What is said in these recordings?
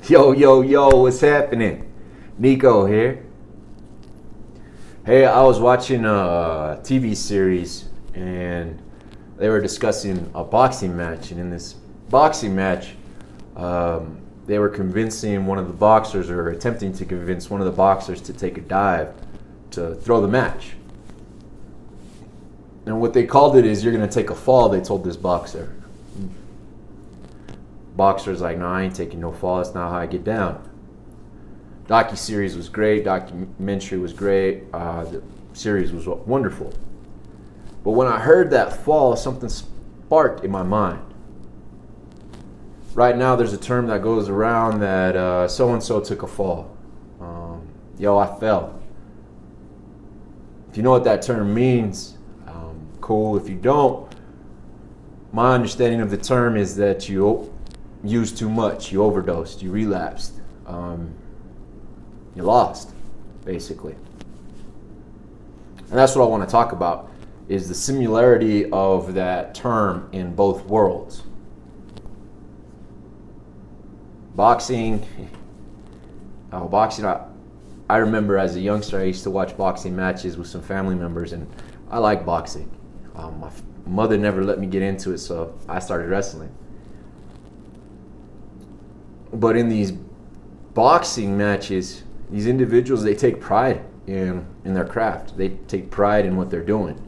Yo, yo, yo, what's happening? Nico here. Hey, I was watching a TV series and they were discussing a boxing match. And in this boxing match, they were convincing one of the boxers, or attempting to convince one of the boxers, to take a dive to throw the match. And what they called it is, you're going to take a fall, they told this boxer. Boxer's like, no, I ain't taking no fall. That's not how I get down. Docu-series was great. Documentary was great. The series was wonderful. But when I heard that fall, something sparked in my mind. Right now, there's a term that goes around that so-and-so took a fall. Yo, I fell. If you know what that term means, cool. If you don't, my understanding of the term is that you used too much, you overdosed, you relapsed, you lost, basically. And that's what I want to talk about, is the similarity of that term in both worlds. Boxing, I remember as a youngster, I used to watch boxing matches with some family members, and I like boxing. My mother never let me get into it, so I started wrestling. But in these boxing matches, these individuals, they take pride in their craft. They take pride in what they're doing.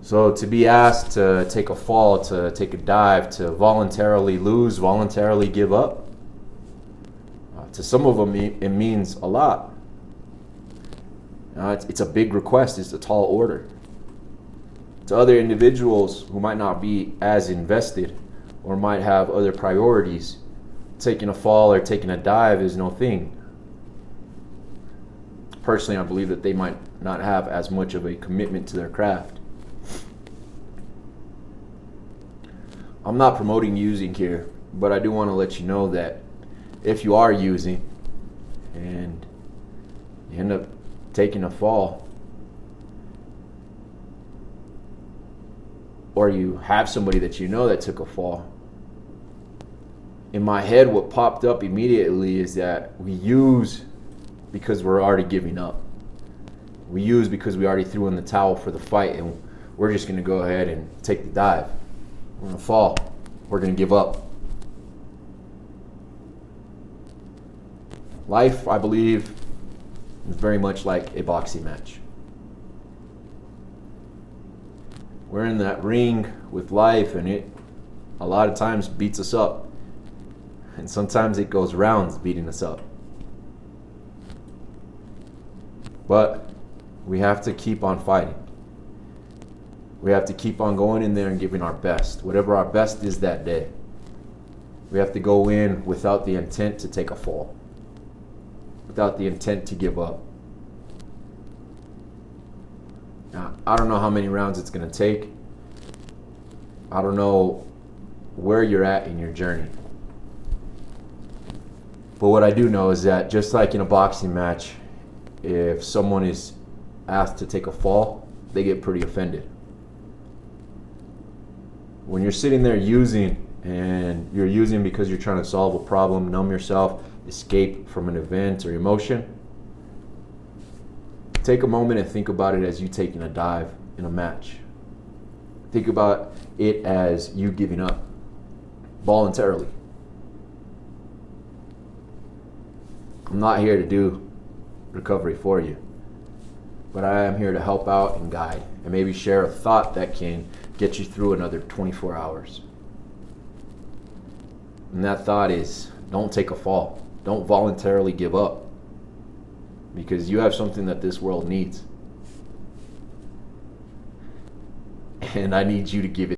So to be asked to take a fall, to take a dive, to voluntarily lose, voluntarily give up, to some of them it means a lot. It's a big request. It's a tall order. To other individuals who might not be as invested or might have other priorities, taking a fall or taking a dive is no thing. Personally, I believe that they might not have as much of a commitment to their craft. I'm not promoting using here, but I do want to let you know that if you are using and you end up taking a fall, or you have somebody that you know that took a fall, in my head, what popped up immediately is that we use because we're already giving up. We use because we already threw in the towel for the fight, and we're just going to go ahead and take the dive. We're going to fall. We're going to give up. Life, I believe, is very much like a boxing match. We're in that ring with life, and it a lot of times beats us up. And sometimes it goes rounds beating us up. But we have to keep on fighting. We have to keep on going in there and giving our best, whatever our best is that day. We have to go in without the intent to take a fall, without the intent to give up. Now, I don't know how many rounds it's going to take. I don't know where you're at in your journey. But what I do know is that just like in a boxing match, if someone is asked to take a fall, they get pretty offended. When you're sitting there using, and you're using because you're trying to solve a problem, numb yourself, escape from an event or emotion, take a moment and think about it as you taking a dive in a match. Think about it as you giving up voluntarily. I'm not here to do recovery for you, but I am here to help out and guide, and maybe share a thought that can get you through another 24 hours. And that thought is, don't take a fall. Don't voluntarily give up, because you have something that this world needs. And I need you to give it